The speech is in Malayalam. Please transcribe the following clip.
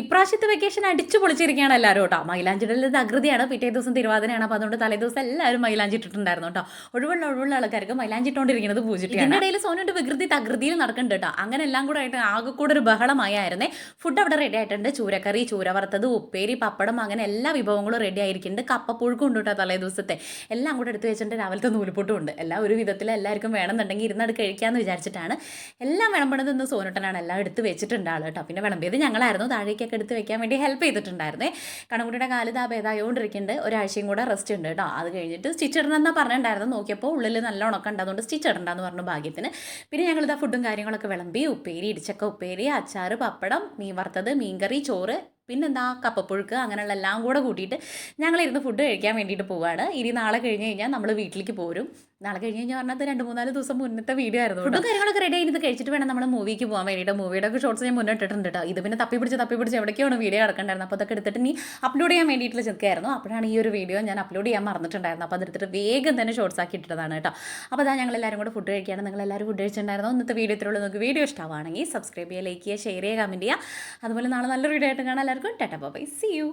ഇപ്രാവശ്യത്തെ വെക്കേഷൻ അടിച്ചു പൊളിച്ചിരിക്കുകയാണ് എല്ലാവരും കേട്ടോ. മൈലാഞ്ചിടൽ തകൃതിയാണ്. പിറ്റേ ദിവസം തിരുവാതിരയാണ്. അപ്പോൾ അതുകൊണ്ട് തലേദിവസം എല്ലാവരും മൈലാഞ്ചി ഇട്ടിട്ടുണ്ടായിരുന്നു കേട്ടോ. ഒഴിവുള്ള ആൾക്കാർക്ക് മൈലാഞ്ചി ഇട്ടുകൊണ്ടിരിക്കുന്നത് പൂജിട്ടാണ്. ഇതിൻ്റെ ഇടയിൽ സോനുവിൻ്റെ വികൃതി തകൃതിയിൽ നടക്കുന്നുണ്ട് കേട്ടോ. അങ്ങനെ എല്ലാം കൂടെ ആയിട്ട് ആകെ കൂടെ ഒരു ബഹളമായിരുന്നേ. ഫുഡ് അവിടെ റെഡി ആയിട്ടുണ്ട്. ചൂരക്കറി, ചൂര വറുത്തത്, ഉപ്പേരി, പപ്പടം, അങ്ങനെ എല്ലാ വിഭവങ്ങളും റെഡി ആയിരിക്കുന്നുണ്ട്. കപ്പപ്പുഴുക്കും ഉണ്ട് കേട്ടോ തലേ ദിവസത്തെ. എല്ലാം കൂടെ എടുത്ത് വെച്ചിട്ട് രാവിലത്തെ നൂൽപൊട്ടും ഉണ്ട്. എല്ലാം ഒരു വിധത്തിൽ എല്ലാവർക്കും വേണമെന്നുണ്ടെങ്കിൽ ഇരുന്നട് കഴിക്കാമെന്ന് വിചാരിച്ചിട്ടാണ്. എല്ലാം വിളമ്പണത് ഇന്ന് സോനുട്ടനാണ് എല്ലാം എടുത്ത് വെച്ചിട്ടുണ്ട് ആൾ കേട്ടോ. പിന്നെ വിളമ്പിയത് ഞങ്ങളായിരുന്നു. താഴേക്ക് എടുത്ത് വെക്കാൻ വേണ്ടി ഹെൽപ്പ് ചെയ്തിട്ടുണ്ടായിരുന്നേ. കണക്കുട്ടിയുടെ കാല് ഭേദമായോണ്ടിരിക്കുന്നുണ്ട്. ഒരാഴ്ചയും കൂടെ റെസ്റ്റ് ഉണ്ട് കേട്ടോ. അത് കഴിഞ്ഞിട്ട് സ്റ്റിച്ച് ഇടണമെന്നാണ് പറഞ്ഞിട്ടുണ്ടായിരുന്നു. നോക്കിയപ്പോൾ ഉള്ളിൽ നല്ല ഉണക്കം ഉണ്ട്, അതുകൊണ്ട് സ്റ്റിച്ച് ഇടണ്ടെന്ന് പറഞ്ഞു ഭാഗ്യത്തിന്. പിന്നെ ഞങ്ങളിതാ ഫുഡും കാര്യങ്ങളൊക്കെ വിളമ്പി. ഉപ്പേരി, ഇടിച്ചക്ക ഉപ്പേരി, അച്ചാറ്, പപ്പടം, മീൻ വറുത്തത്, മീൻകറി, ചോറ്, പിന്നെന്താ കപ്പപ്പുഴുക്ക്, അങ്ങനെയുള്ള എല്ലാം കൂടെ കൂട്ടിയിട്ട് ഞങ്ങളിരുന്ന് ഫുഡ് കഴിക്കാൻ വേണ്ടിയിട്ട് പോവുകയാണ്. ഇനി നാളെ കഴിഞ്ഞ് കഴിഞ്ഞാൽ നമ്മൾ വീട്ടിലേക്ക് പോരും. നാളെ കഴിഞ്ഞ് കഴിഞ്ഞാൽ പറഞ്ഞത് 2-3 ദിവസം മുന്നത്തെ വീഡിയോ ആയിരുന്നു. ഫുഡും കാര്യങ്ങളൊക്കെ റെഡി ആയിട്ട് കഴിച്ചിട്ട് വേണം നമ്മൾ മൂവിക്ക് പോകാൻ വേണ്ടിയിട്ട്. മൂവിയുടെ ഒക്കെ ഷോർട്സ് ഞാൻ മുന്നിട്ടിട്ടുണ്ട് കേട്ടോ. ഇത് പിന്നെ തപ്പിപ്പിടിച്ച് എവിടേക്കാണ് വീഡിയോ കിടക്കണ്ടായിരുന്നു. അപ്പോൾ അതൊക്കെ എടുത്തിട്ട് നീ അപ്ലോഡ് ചെയ്യാൻ വേണ്ടിയിട്ട് ചെറുക്കായിരുന്നു. അപ്പോഴാണ് ഈ ഒരു വീഡിയോ ഞാൻ അപ്ലോഡ് ചെയ്യാൻ മറന്നിട്ടുണ്ടായിരുന്നു. അപ്പോൾ അതെടുത്തിട്ട് വേഗം തന്നെ ഷോർട്സ് ആക്കി ഇട്ടതാണ് കേട്ടോ. അപ്പോൾ അതാ ഞങ്ങളെല്ലാവരും കൂടെ ഫുഡ് കഴിക്കുകയാണ്. നിങ്ങളെല്ലാവരും ഫുഡ് കഴിച്ചിട്ടുണ്ടായിരുന്നു. ഇന്നത്തെ വീഡിയോ ഇത്രയുള്ളൂ. നിങ്ങൾക്ക് വീഡിയോ ഇഷ്ടമാണെങ്കിൽ സബ്സ്ക്രൈബ് ചെയ്യുക, ലൈക്ക് ചെയ്യുക, ഷെയർ ചെയ്യുക, കമൻറ്റ് ചെയ്യുക. അതുപോലെ നാളെ നല്ലൊരു വീഡിയോ ആയിട്ട് കാണാം. എല്ലാവർക്കും ടാറ്റാ ബൈ, സീ യു.